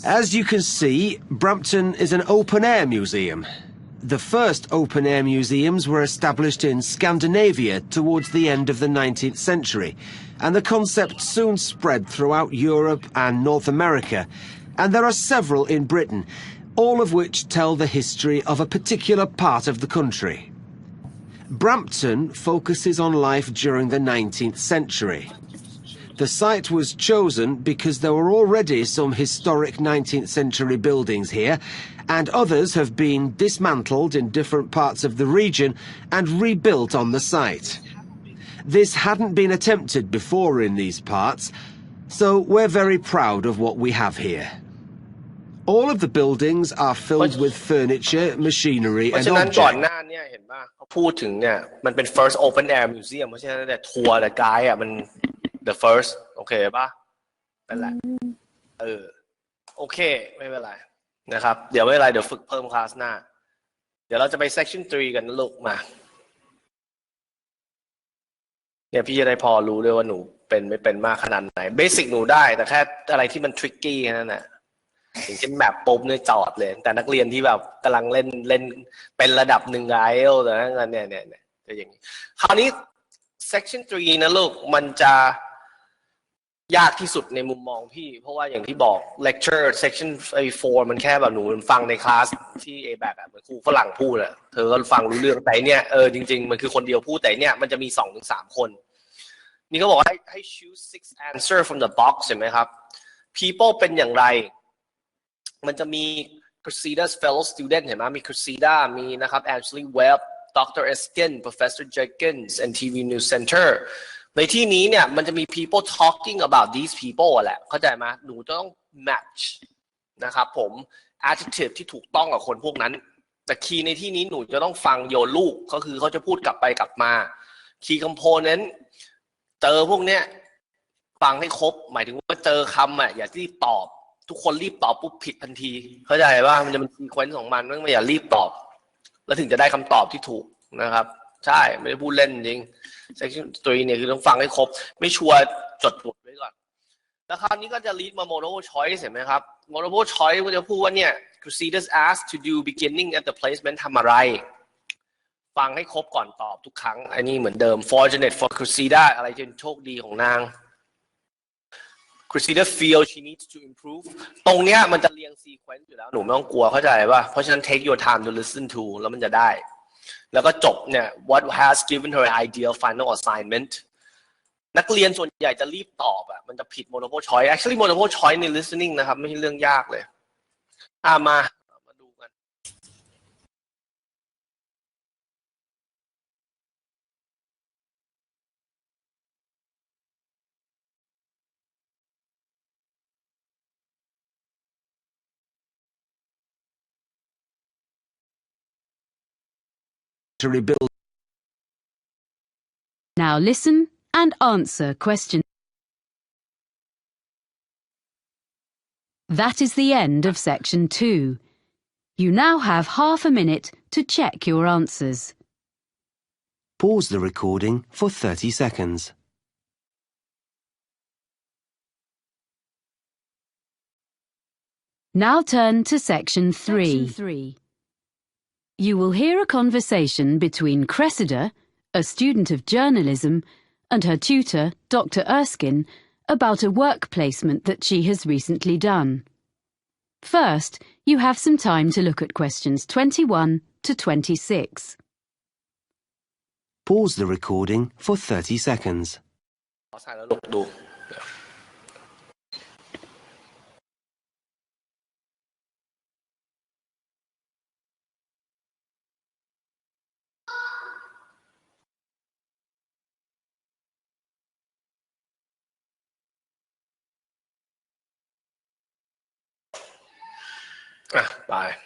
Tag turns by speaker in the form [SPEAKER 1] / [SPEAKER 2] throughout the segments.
[SPEAKER 1] As you can see, Brampton is an open-air museum. The first open-air museums were established in Scandinavia towards the end of the 19th century, and the concept soon spread throughout Europe and North America, and there are several in Britain, all of which tell the history of a particular part of the country. Brampton focuses on life during the 19th century. The site was chosen because there were already some historic 19th century buildings here, and others have been dismantled in different parts of the region and rebuilt on the site. This hadn't been attempted before in these parts, so we're very proud of what we have here. All of the buildings are filled with furniture, machinery and objects.
[SPEAKER 2] ก่อนหน้าเนี่ยเห็นป่ะเขาพูดถึงเนี่ยมันเป็น first open air museum เพราะฉะนั้นแต่ทัวร์แต่ไกด์อ่ะมัน the first โอเคป่ะนั่นแหละโอเคไม่เป็นไรนะครับเดี๋ยวไม่เป็นไรเดี๋ยวฝึกเพิ่มคลาสหน้าเดี๋ยวเราจะไป section 3 กันนะลูกมาเนี่ยพี่จะได้พอรู้ด้วยว่าหนูเป็นไม่เป็นมากขนาดไหนเบสิกหนูได้แต่แค่อะไรที่มัน tricky แค่นั้นแหละอย่างเช่นแบบปุ๊บเนี่ยจอดเลยแต่นักเรียนที่แบบกำลังเล่นเป็นระดับหนึ่งกับ IELTS แต่นั่นเนี่ยจะอย่างนี้คราวนี้ section 3 นะลูกมันจะยากที่สุดในมุมมองพี่เพราะว่าอย่างที่บอก lecture section 4 มันแค่แบบหนูฟังในคลาสที่ A-back อ่ะเหมือนครูฝรั่งพูดอ่ะเธอก็ฟังรู้เรื่องแต่เนี่ยจริงๆมันคือคนเดียวพูดแต่เนี่ยมันจะมี 2-3 คนนี่ก็บอกให้ choose 6 answer from the box เห็นไหมครับ people เป็นอย่างไรมันจะมี Cressida's fellow student เห็นไหมมี Cressida มีนะครับ Ashley Webb Dr. Eskin Professor Jenkins and TV News Center ในที่นี้เนี่ยมันจะมี people talking about these people แหละเข้าใจไหมหนูจะต้อง match นะครับผม adjective ที่ถูกต้องกับคนพวกนั้นแต่ key ในที่นี้หนูจะต้องฟังโยนลูกก็คือเขาจะพูดกลับไปกลับมา key component เจอพวกเนี้ยฟังให้ครบหมายถึงว่าเจอคำอ่ะอย่ารีบตอบทุกคนรีบตอบปุ๊บผิดทันทีเข้าใจว่ามันจะเป็นซีเควนซ์ของมันไม่อย่ารีบตอบแล้วถึงจะได้คำตอบที่ถูกนะครับใช่ไม่ได้พูดเล่นจริง section 3 เนี่ยคือต้องฟังให้ครบไม่ชัวร์จดบทไว้ก่อนแล้วคราวนี้ก็จะ lead มา multiple choice เห็นไหมครับ multiple choice ก็จะพูดว่าเนี่ย Crusaders asked to do beginning at the placement ทำอะไรฟังให้ครบก่อนตอบทุกครั้งอันนี้เหมือนเดิม fortunate for Cressida อะไรจะโชคดีของนาง Cressida feel she needs to improve ตรงเนี้ยมันจะเรียง sequence อยู่แล้วหนูไม่ต้องกลัวเข้าใจป่ะเพราะฉะนั้น take your time to listen to แล้วมันจะได้แล้วก็จบเนี่ย what has given her ideal final assignment นักเรียนส่วนใหญ่จะรีบตอบอ่ะมันจะผิด multiple choice actually multiple choice ใน listening นะครับไม่ใช่เรื่องยากเลยมาดูกัน
[SPEAKER 1] To rebuild.
[SPEAKER 3] Now listen and answer question. That is the end of section 2. You now have half a minute to check your answers.
[SPEAKER 1] Pause the recording for 30 seconds.
[SPEAKER 3] Now turn to section 3. You will hear a conversation between Cressida, a student of journalism, and her tutor, Dr. Erskine, about a work placement that she has recently done. First, you have some time to look at questions 21 to 26.
[SPEAKER 1] Pause the recording for 30 seconds.
[SPEAKER 2] Bye.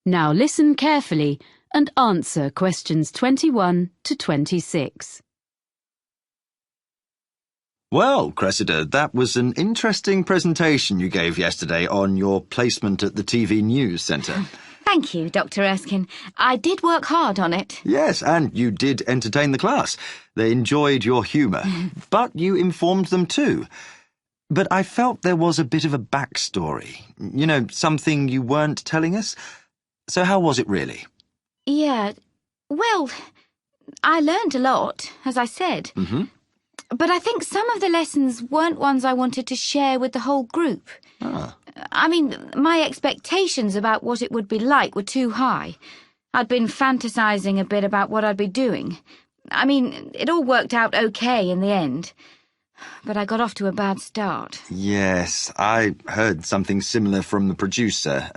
[SPEAKER 3] Now listen carefully and answer questions 21 to 26.
[SPEAKER 4] Well, Cressida, that was an interesting presentation you gave yesterday on your placement at the TV News Centre.
[SPEAKER 5] Thank you, Dr. Erskine. I did work hard on it.
[SPEAKER 4] Yes, and you did entertain the class. They enjoyed your humour, but you informed them too. But I felt there was a bit of a backstory. You know, something you weren't telling us. So how was it really?
[SPEAKER 5] Yeah, well, I learned a lot, as I said.
[SPEAKER 4] Mm-hmm.
[SPEAKER 5] But I think some of the lessons weren't ones I wanted to share with the whole group.
[SPEAKER 4] Ah.
[SPEAKER 5] I mean, my expectations about what it would be like were too high. I'd been fantasizing a bit about what I'd be doing. I mean, it all worked out okay in the end. But I got off to a bad start.
[SPEAKER 4] Yes, I heard something similar from the producer,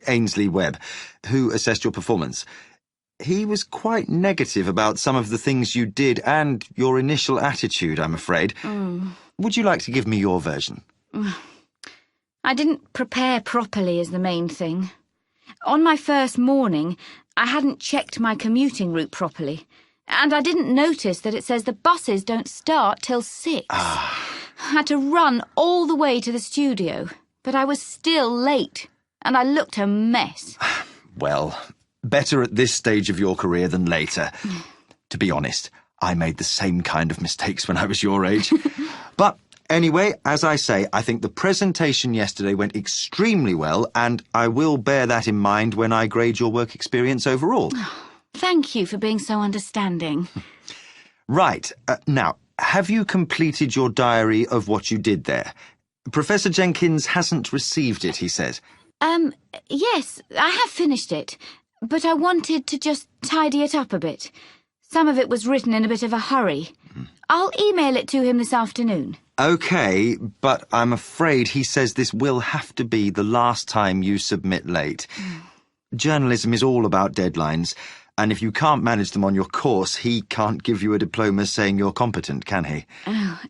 [SPEAKER 4] Ainsley Webb, who assessed your performance. He was quite negative about some of the things you did and your initial attitude, I'm afraid. Would you like to give me your version?
[SPEAKER 5] I didn't prepare properly is the main thing. On my first morning, I hadn't checked my commuting route properly. And I didn't notice that it says the buses don't start till 6. I had to run all the way to the studio, but I was still late, and I looked a mess.
[SPEAKER 4] Well, better at this stage of your career than later. To be honest, I made the same kind of mistakes when I was your age. But anyway, as I say, I think the presentation yesterday went extremely well, and I will bear that in mind when I grade your work experience overall.
[SPEAKER 5] Thank you for being so understanding.
[SPEAKER 4] Right. Now, have you completed your diary of what you did there? Professor Jenkins hasn't received it, he says.
[SPEAKER 5] Yes, I have finished it, but I wanted to just tidy it up a bit. Some of it was written in a bit of a hurry. I'll email it to him this afternoon.
[SPEAKER 4] OK, but I'm afraid he says this will have to be the last time you submit late. Journalism is all about deadlines, and if you can't manage them on your course, he can't give you a diploma saying you're competent, can he?
[SPEAKER 5] Oh,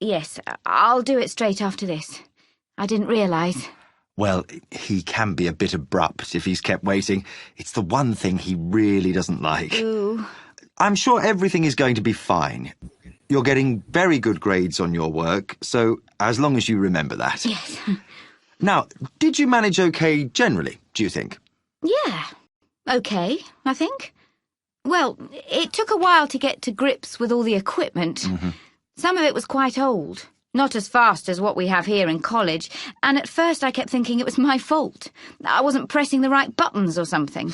[SPEAKER 5] yes, I'll do it straight after this. I didn't realise.
[SPEAKER 4] Well, he can be a bit abrupt if he's kept waiting. It's the one thing he really doesn't like.
[SPEAKER 5] Ooh.
[SPEAKER 4] I'm sure everything is going to be fine. You're getting very good grades on your work, so as long as you remember that.
[SPEAKER 5] Yes.
[SPEAKER 4] Now, did you manage OK generally, do you think?
[SPEAKER 5] Yeah, OK, I think. Well, it took a while to get to grips with all the equipment. Some of it was quite old, not as fast as what we have here in college, and at first I kept thinking it was my fault. I wasn't pressing the right buttons or something.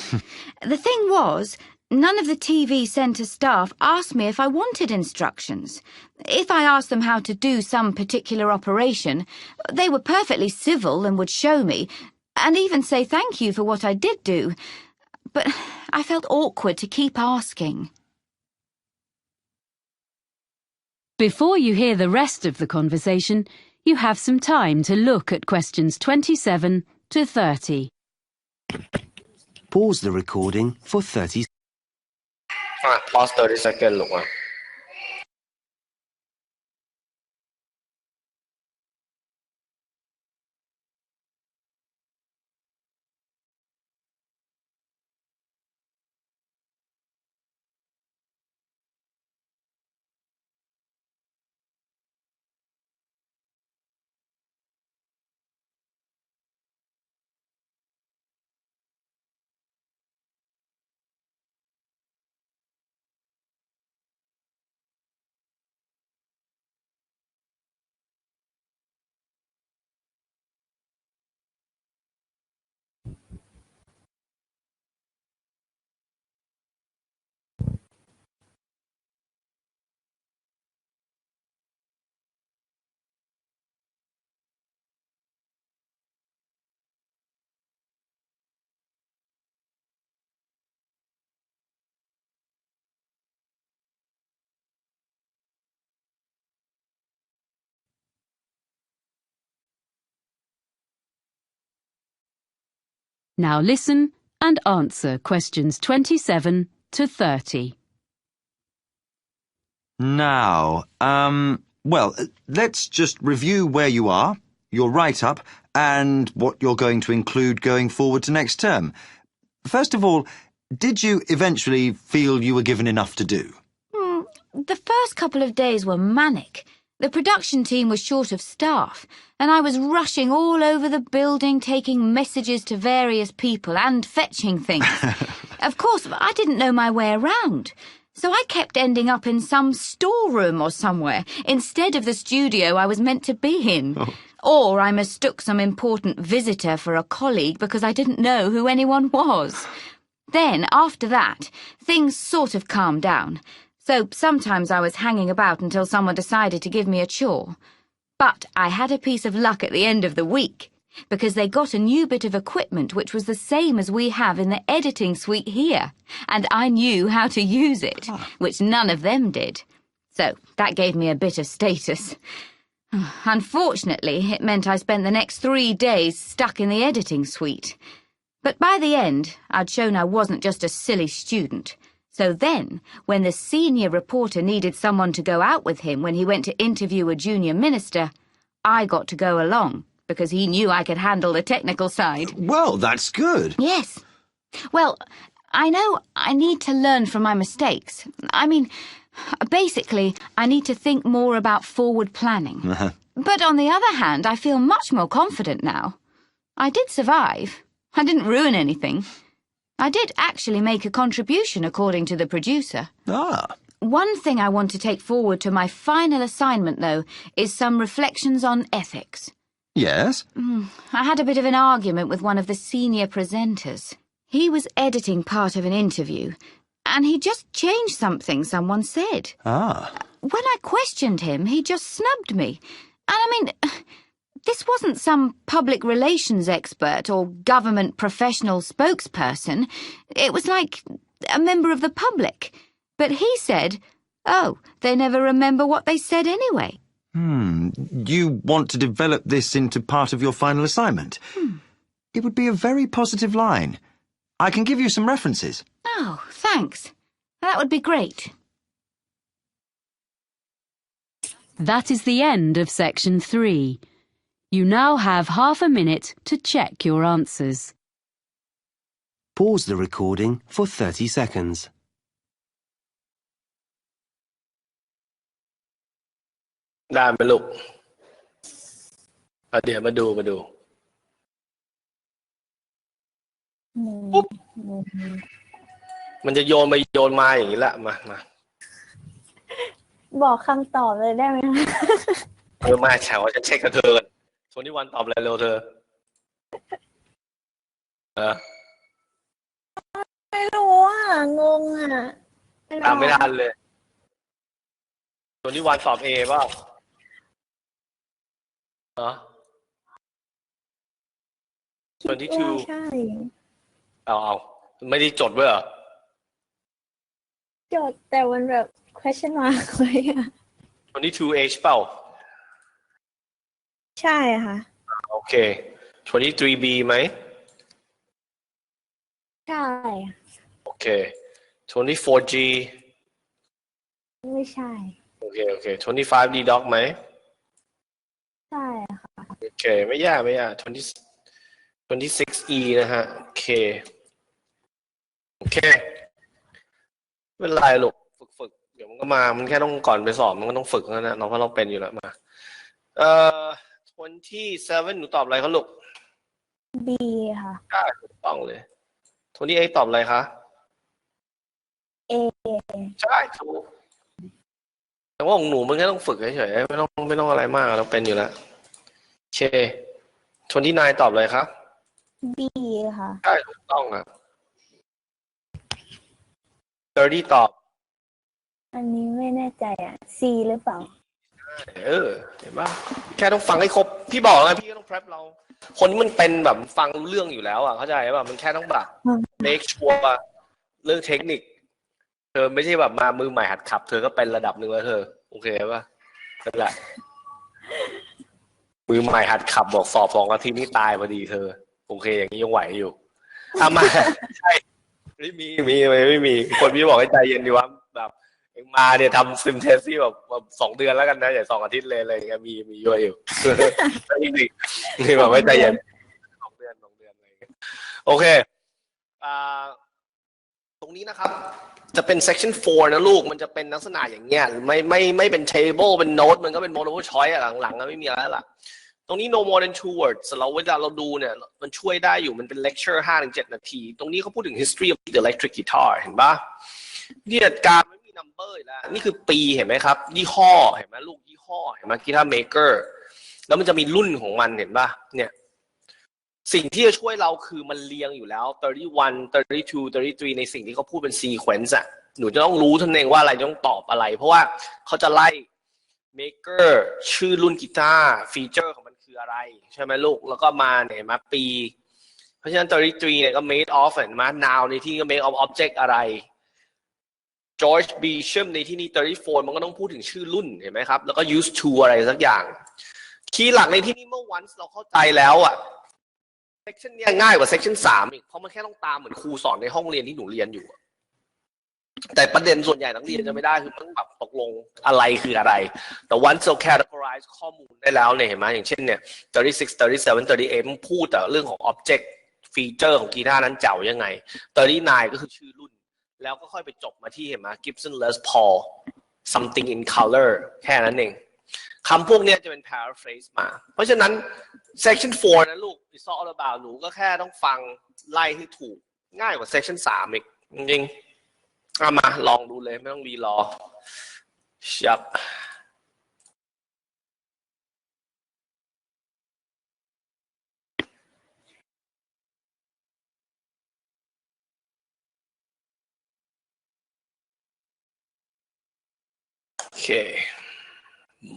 [SPEAKER 5] The thing was, none of the TV centre staff asked me if I wanted instructions. If I asked them how to do some particular operation, they were perfectly civil and would show me, and even say thank you for what I did do. But I felt awkward to keep asking.
[SPEAKER 3] Before you hear the rest of the conversation, you have some time to look at questions 27 to 30.
[SPEAKER 1] Pause the recording for 30
[SPEAKER 2] pause 30 seconds ลูกอ่ะ
[SPEAKER 3] Now listen and answer questions 27 to 30.
[SPEAKER 4] Now, well, let's just review where you are, your write-up, and what you're going to include going forward to next term. First of all, did you eventually feel you were given enough to do?
[SPEAKER 5] The first couple of days were manic. The production team was short of staff, and I was rushing all over the building, taking messages to various people and fetching things. Of course, I didn't know my way around, so I kept ending up in some storeroom or somewhere instead of the studio I was meant to be in. Oh. Or I mistook some important visitor for a colleague because I didn't know who anyone was. Then, after that, things sort of calmed down. So sometimes I was hanging about until someone decided to give me a chore. But I had a piece of luck at the end of the week, because they got a new bit of equipment which was the same as we have in the editing suite here, and I knew how to use it, which none of them did. So that gave me a bit of status. Unfortunately, it meant I spent the next 3 days stuck in the editing suite. But by the end, I'd shown I wasn't just a silly student. So then, when the senior reporter needed someone to go out with him when he went to interview a junior minister, I got to go along, because he knew I could handle the technical side.
[SPEAKER 4] Well, that's good.
[SPEAKER 5] Yes. Well, I know I need to learn from my mistakes. I mean, basically, I need to think more about forward planning. But on the other hand, I feel much more confident now. I did survive. I didn't ruin anything. I did actually make a contribution, according to the producer. One thing I want to take forward to my final assignment, though, is some reflections on ethics.
[SPEAKER 4] Yes?
[SPEAKER 5] I had a bit of an argument with one of the senior presenters. He was editing part of an interview, and he just changed something someone said. When I questioned him, he just snubbed me. And I mean, this wasn't some public relations expert or government professional spokesperson. It was like a member of the public. But he said, oh, they never remember what they said anyway.
[SPEAKER 4] You want to develop this into part of your final assignment? It would be a very positive line. I can give you some references.
[SPEAKER 5] Oh, thanks. That would be great.
[SPEAKER 3] That is the end of section 3. You now have half a minute to check your answers.
[SPEAKER 1] Pause the recording for 30 seconds.
[SPEAKER 2] ได้ไหมลูกเดี๋ยวมาดูปุ๊บมันจะโยนมาโยนมาอย่างนี้แหละมา
[SPEAKER 6] บอกคำตอบเลยได้ไหมคะ
[SPEAKER 2] มาแฉวจะเช็คกับเธอคนที่วันตอบอะไรเร็วเธอ
[SPEAKER 6] ไม่รู้งง
[SPEAKER 2] ตามไม่ทันเลยคนที่วันตอบ A ป่ะคนที่ two
[SPEAKER 6] ใช่
[SPEAKER 2] เอาไม่ได้จดไว้เหรอ
[SPEAKER 6] จดแต่มันแบบ question mark ไว้
[SPEAKER 2] คนที่ 2H เปล่า
[SPEAKER 6] ใช่ค่ะ
[SPEAKER 2] โอเค23B ไหม
[SPEAKER 6] ใช่
[SPEAKER 2] โอเค24G
[SPEAKER 6] ไม่ใช่
[SPEAKER 2] โอเค25D Doc ไหม
[SPEAKER 6] ใช่ค่ะ
[SPEAKER 2] โอเคไม่ยาก26E นะฮะโอเคเป็นไรลูกฝึกเดี๋ยวมันก็มามันแค่ต้องก่อนไปสอบมันก็ต้องฝึกแล้วนะเพราะเราเป็นอยู่แล้วมา27หนูตอบอะไรคะลูก
[SPEAKER 6] B ค่ะ
[SPEAKER 2] ถูกต้องเลย28ตอบอะไรคะ
[SPEAKER 6] A
[SPEAKER 2] ใช่ถูกแต่ว่าของหนูมันแค่ต้องฝึกเฉยๆไม่ต้องอะไรมากเราเป็นอยู่แล้วโอเค29ตอบอะไรคะ
[SPEAKER 6] B ค่ะ
[SPEAKER 2] ใช่ถูกต้องอ่ะ30ตอบ
[SPEAKER 6] อันนี้ไม่แน่ใจC หรือเปล่า
[SPEAKER 2] เห็นป่ะแค่ต้องฟังให้ครบพี่บอกแล้วพี่ก็ต้อง prep เราคนที่มันเป็นแบบฟังรู้เรื่องอยู่แล้วเข้าใจป่ะมันแค่ต้องแบบ make sure เรื่องเทคนิคเธอไม่ใช่แบบมามือใหม่หัดขับเธอก็เป็นระดับหนึ่งแล้วเธอโอเคป่ะนั่นแหละมือใหม่หัดขับบอกสอบ2 อาทิตย์นี่ตายพอดีเธอโอเคอย่างนี้ยังไหวอยู่มาใช่ไม่มีคนพี่บอกให้ใจเย็นดีว่าแบบเองมาเนี่ยทำซิมเทสที่แบบ2 เดือนแล้วกันนะอย่า2 อาทิตย์เลยอะไรเงี้ยมีเยอะอยู่จริงๆนี่แบบไม่ใจเย็น2 เดือนอะไรเงี้ยโอเคตรงนี้นะครับ จะเป็น section 4นะลูกมันจะเป็นลักษณะอย่างเงี้ยไม่เป็น table เป็น note มันก็เป็น multiple choice หลังๆก็ไม่มีอะไรแล้วล่ะตรงนี้ no more than 2 words เราเวลาเราดูเนี่ยมันช่วยได้อยู่มันเป็น lecture 5-7 นาทีตรงนี้เขาพูดถึง history of the electric guitar เห็นปะเนี่ยการไม่มี number แล้วนี่คือปีเห็นไหมครับยี่ห้อเห็นไหมลูกยี่ห้อเห็นไหม guitar maker แล้วมันจะมีรุ่นของมันเห็นปะเนี่ยสิ่งที่จะช่วยเราคือมันเรียงอยู่แล้ว31 32 33ในสิ่งที่เขาพูดเป็น sequence อะหนูจะต้องรู้ท่านเองว่าอะไรต้องตอบอะไรเพราะว่าเขาจะไล่ maker ชื่อรุ่นกีตาร์ฟีเจอร์ของมันคืออะไรใช่ไหมลูกแล้วก็มาเนี่ยมาปีเพราะฉะนั้น33เนี่ยก็ made of เห็นไหม now ในที่นี้ก็ made of object อะไร George Beecham ในที่นี้34มันก็ต้องพูดถึงชื่อรุ่นเห็นไหมครับแล้วก็ used to อะไรสักอย่างคีย์หลักในที่นี้เมื่อ once เราเข้าใจแล้วอะsection เนี่ยง่ายกว่า section 3อีกเพราะมันแค่ต้องตามเหมือนครูสอนในห้องเรียนที่หนูเรียนอยู่แต่ประเด็นส่วนใหญ่นักเรียนจะไม่ได้คือต้องแบบตกลงอะไรคืออะไรแต่ once เรา categorize ข้อมูลได้แล้วเนี่ยเห็นไหมอย่างเช่นเนี่ย36 37 38มันพูดแต่เรื่องของ object feature ของกีตาร์นั้นเจ๋วยังไง39ก็คือชื่อรุ่นแล้วก็ค่อยไปจบมาที่เห็นไหม Gibson Les Paul something in color แค่นั้นเองคำพวกนี้จะเป็น paraphrase มาเพราะฉะนั้น section 4นะลูก it's all about หนูก็แค่ต้องฟังไล่ให้ถูกง่ายกว่า section 3อีกจริงๆเอามาลองดูเลยไม่ต้องรีรอชับโอเค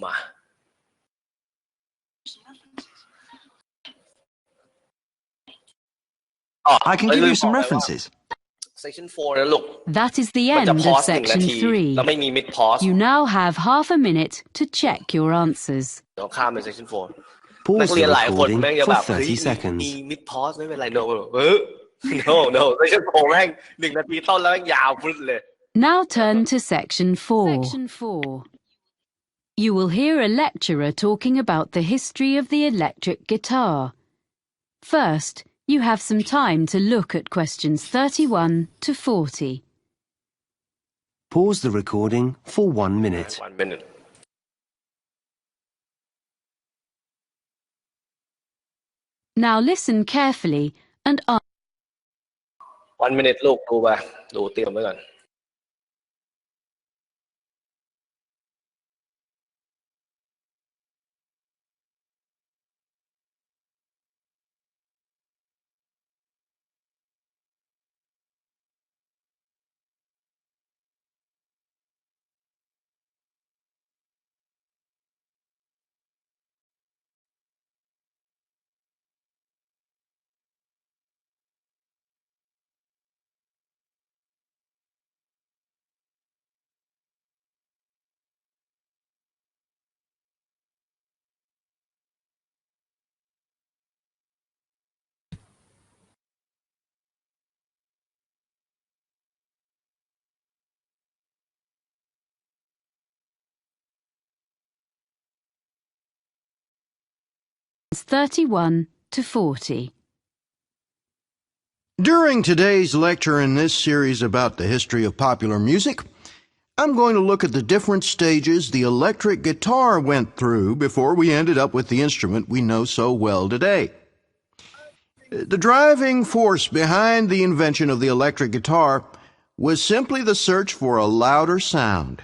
[SPEAKER 2] มา
[SPEAKER 4] I can give you some references.
[SPEAKER 2] Section 4 นะลูก
[SPEAKER 3] That is the end of section 3.
[SPEAKER 2] แล้วไม่มี mid pause
[SPEAKER 3] You now have half a minute to check your answers.
[SPEAKER 2] เดี๋ยวข้ามไป section 4 นัก
[SPEAKER 1] Pause
[SPEAKER 2] เรียน
[SPEAKER 1] the
[SPEAKER 2] หลายคน
[SPEAKER 1] recording
[SPEAKER 2] แม่งจะ
[SPEAKER 1] for
[SPEAKER 2] แบบเฮ้ย
[SPEAKER 1] 30 seconds.
[SPEAKER 2] มี mid pause ไม่เป็นไร no no section 4แม่ง1 นาทีต้นแล้วแม่งยาวพุ่งเลย
[SPEAKER 3] Now turn to section 4. You will hear a lecturer talking about the history of the electric guitar. First, you have some time to look at questions 31 to 40.
[SPEAKER 1] Pause the recording for 1 minute.
[SPEAKER 2] 1 minute
[SPEAKER 3] Now listen carefully and answer.
[SPEAKER 2] 1 minute ลูกดูไปดูเตรียมไว้ก่อน
[SPEAKER 3] 31 to 40.
[SPEAKER 7] During today's lecture in this series about the history of popular music, I'm going to look at the different stages the electric guitar went through before we ended up with the instrument we know so well today. The driving force behind the invention of the electric guitar was simply the search for a louder sound.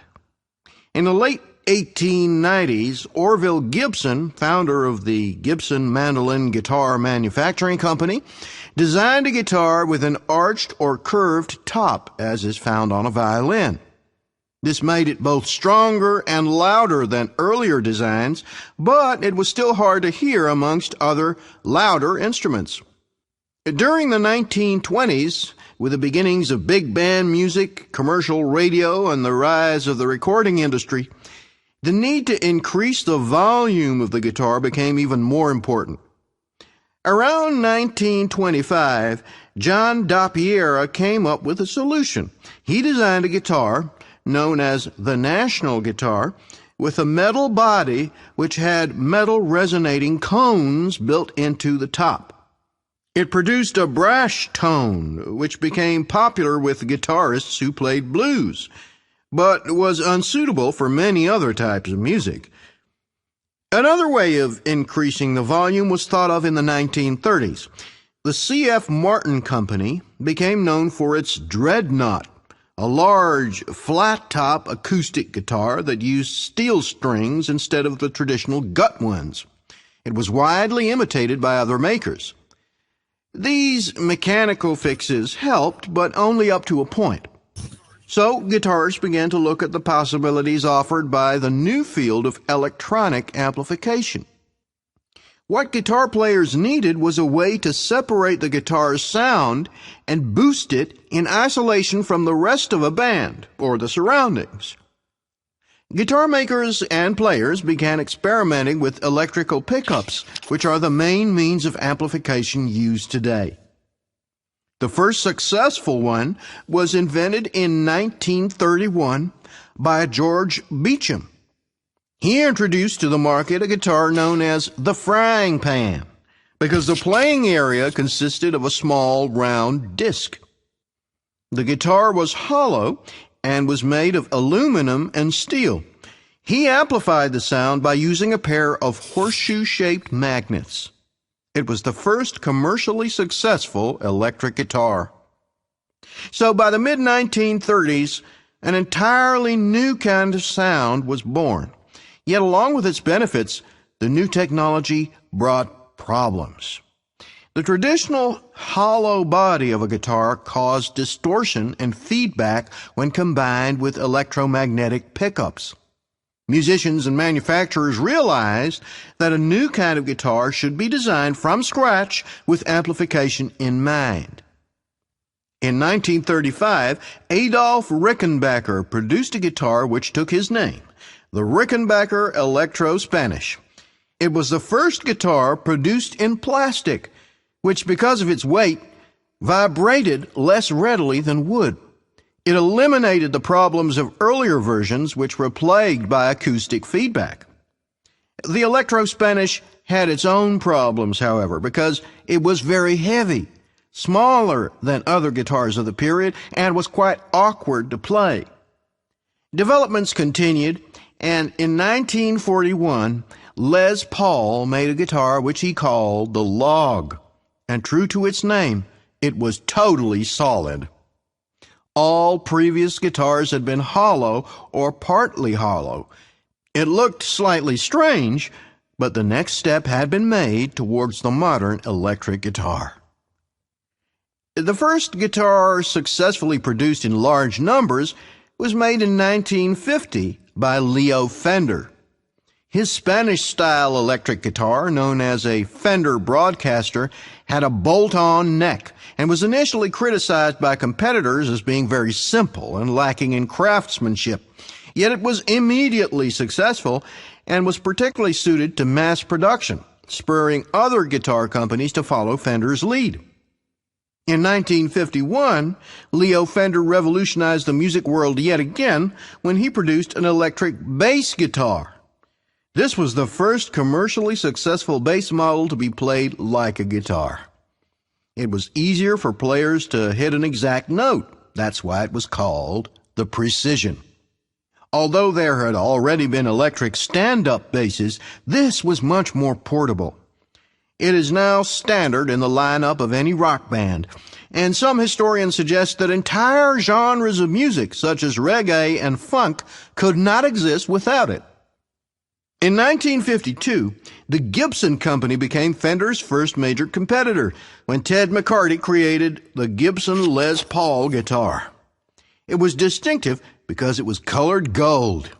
[SPEAKER 7] In the late 1890s, Orville Gibson, founder of the Gibson Mandolin Guitar Manufacturing Company, designed a guitar with an arched or curved top, as is found on a violin. This made it both stronger and louder than earlier designs, but it was still hard to hear amongst other louder instruments. During the 1920s, with the beginnings of big band music, commercial radio, and the rise of the recording industry, the need to increase the volume of the guitar became even more important. Around 1925, John Dappiera came up with a solution. He designed a guitar, known as the National Guitar, with a metal body which had metal resonating cones built into the top. It produced a brash tone, which became popular with guitarists who played blues, but was unsuitable for many other types of music. Another way of increasing the volume was thought of in the 1930s. The C.F. Martin Company became known for its Dreadnought, a large, flat-top acoustic guitar that used steel strings instead of the traditional gut ones. It was widely imitated by other makers. These mechanical fixes helped, but only up to a point. So guitarists began to look at the possibilities offered by the new field of electronic amplification. What guitar players needed was a way to separate the guitar's sound and boost it in isolation from the rest of a band or the surroundings. Guitar makers and players began experimenting with electrical pickups, which are the main means of amplification used today. The first successful one was invented in 1931 by George Beecham. He introduced to the market a guitar known as the frying pan, because the playing area consisted of a small round disc. The guitar was hollow and was made of aluminum and steel. He amplified the sound by using a pair of horseshoe-shaped magnets. It was the first commercially successful electric guitar. So by the mid-1930s, an entirely new kind of sound was born. Yet along with its benefits, the new technology brought problems. The traditional hollow body of a guitar caused distortion and feedback when combined with electromagnetic pickups. Musicians and manufacturers realized that a new kind of guitar should be designed from scratch with amplification in mind. In 1935, Adolf Rickenbacker produced a guitar which took his name, the Rickenbacker Electro-Spanish. It was the first guitar produced in plastic, which, because of its weight, vibrated less readily than wood. It eliminated the problems of earlier versions, which were plagued by acoustic feedback. The Electro-Spanish had its own problems, however, because it was very heavy, smaller than other guitars of the period, and was quite awkward to play. Developments continued, and in 1941, Les Paul made a guitar which he called the Log, and true to its name, it was totally solid. All previous guitars had been hollow or partly hollow. It looked slightly strange, but the next step had been made towards the modern electric guitar. The first guitar successfully produced in large numbers was made in 1950 by Leo Fender. His Spanish-style electric guitar, known as a Fender Broadcaster, had a bolt-on neck and was initially criticized by competitors as being very simple and lacking in craftsmanship. Yet it was immediately successful and was particularly suited to mass production, spurring other guitar companies to follow Fender's lead. In 1951, Leo Fender revolutionized the music world yet again when he produced an electric bass guitar. This was the first commercially successful bass model to be played like a guitar. It was easier for players to hit an exact note. That's why it was called the Precision. Although there had already been electric stand-up basses, this was much more portable. It is now standard in the lineup of any rock band, and some historians suggest that entire genres of music, such as reggae and funk, could not exist without it. In 1952, the Gibson Company became Fender's first major competitor when Ted McCarty created the Gibson Les Paul guitar. It was distinctive because it was colored gold.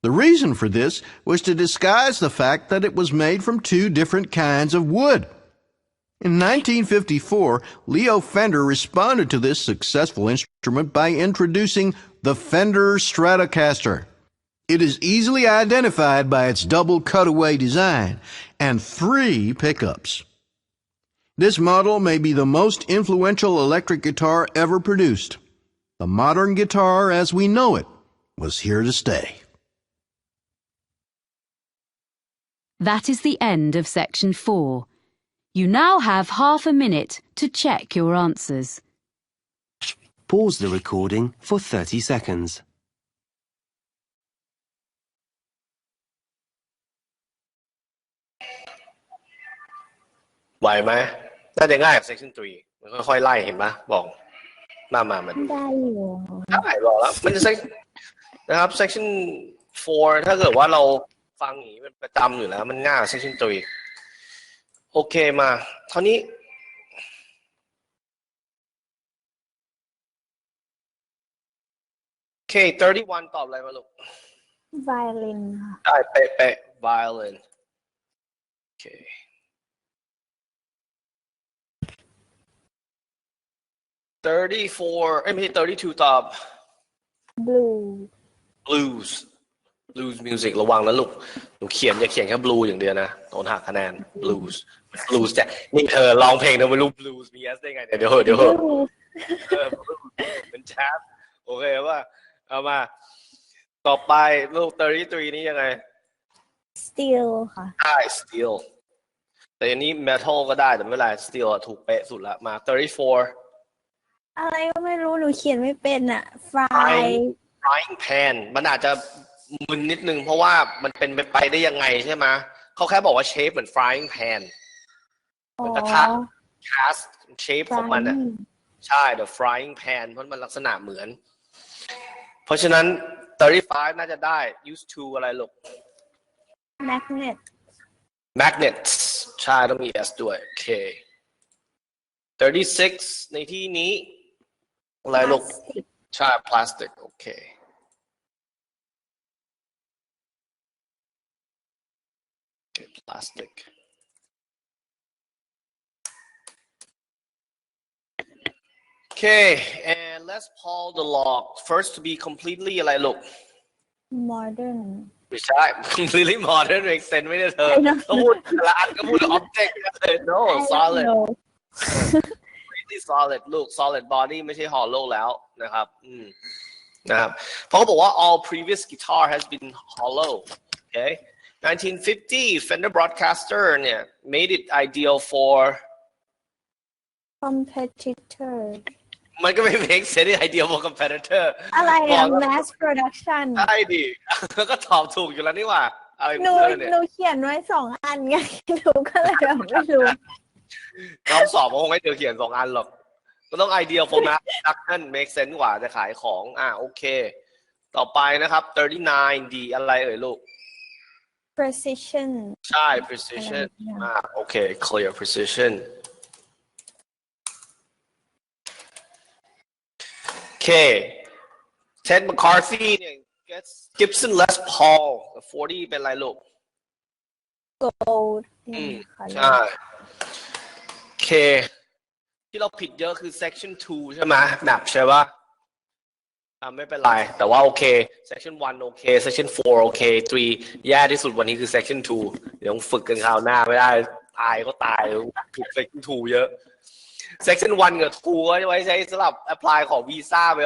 [SPEAKER 7] The reason for this was to disguise the fact that it was made from two different kinds of wood. In 1954, Leo Fender responded to this successful instrument by introducing the Fender Stratocaster. It is easily identified by its double cutaway design and 3 pickups. This model may be the most influential electric guitar ever produced. The modern guitar as we know it was here to stay.
[SPEAKER 3] That is the end of section 4. You now have half a minute to check your answers.
[SPEAKER 1] Pause the recording for 30 seconds.
[SPEAKER 2] ไหวไหมน่าจะง่ายกับ section 3มันค่อยๆไล่เห็นปะบอกมามัน
[SPEAKER 6] ได้อยู่
[SPEAKER 2] ได้บอกแล้วมันจะ นะครับ section 4ถ้าเกิดว่าเราฟังอย่างนี้เป็นประจำอยู่แล้วมันง่ายกว่า section 3โอเคมาคราวนี้โอเค31ตอบอะไรมาลูก
[SPEAKER 6] violin ค่ะ
[SPEAKER 2] ได้เป๊ะ violin โอเค34ไม่ใช่32ตอบ blues music ระวังนะลูกหนูอย่าเขียนแค่ blues อย่างเดียวนะโดนหักคะแนน blues จะนี่เธอร้องเพลงเธอไม่รู้ blues มี s ได้ไงเดี๋ยวเป็นแจ๊สโอเคว่าเอามาต่อไปลูก33นี่ยังไง
[SPEAKER 6] steel ค่ะ
[SPEAKER 2] ใช่ steel แต่อันนี้ metal ก็ได้แต่ไม่เป็นไร steel ถูกเป๊ะสุดละมา34
[SPEAKER 6] อะไรก็ไม่รู้หนูเขียนไม่เป็นอ่ะ frying
[SPEAKER 2] pan มันอาจจะมึนนิดนึงเพราะว่ามันเป็นไปได้ยังไงใช่ไหมเขาแค่บอกว่า shape เหมือน frying pan เหมือนกระทะ cast shape ของมันอ่ะใช่ the frying pan เพราะมันลักษณะเหมือนเพราะฉะนั้น35น่าจะได้ used to อะไรลูก magnets ใช่ต้องมี s ด้วยโอเค36ในที่นี้อะไรลูกใช่ plastic โอเคplastic okay and let's pull the log first to be completely อะไรลูก
[SPEAKER 6] modern
[SPEAKER 2] ไม่ใช่ completely modern make sense ไม่ได้เธอต้องพูดละอันก็พูด object เลย no solid solid ลูก solid body ไม่ใช่ hollow แล้วนะครับนะครับเพราะเขาบอกว่า all previous guitar has been hollow okay 1950 Fender Broadcaster เนี่ย made it ideal for
[SPEAKER 6] competitor
[SPEAKER 2] มันก็ไม่ make sense ideal for competitor
[SPEAKER 6] อะไรอะ mass production
[SPEAKER 2] ใช่ดิก็ตอบถูกอยู่แล้วนี่หว่าอะไร
[SPEAKER 6] หนูเขียนไว้2 อันไงหนูก็เลยแบบไม่รู้
[SPEAKER 2] น้องสอบคงให้เธอเขียน2 อันหรอกก็ต้อง ideal for mass production make sense กว่าจะขายของโอเคต่อไปนะครับ39 D อะไรเอ่ยลูก
[SPEAKER 6] precision
[SPEAKER 2] ใช่ precision โอเค clear precision โอเค Ted McCarthy เนี่ย gets Gibson Les Paul 40เป็นอะไรลูก
[SPEAKER 6] gold
[SPEAKER 2] ใช่โอเคที่เราผิดเยอะคือ section 2ใช่ไหมแบบใช่ปะไม่เป็นไรแต่ว่าโอเค section 1โอเค section 4โอเค3แย่ที่สุดวันนี้คือ section 2เดี๋ยวฝึกกันคราวหน้าไม่ได้ตายก็ตายผิด section 2เยอะ section 1กับ2ก็ไว้ใช้สำหรับ apply ของวีซ่าไป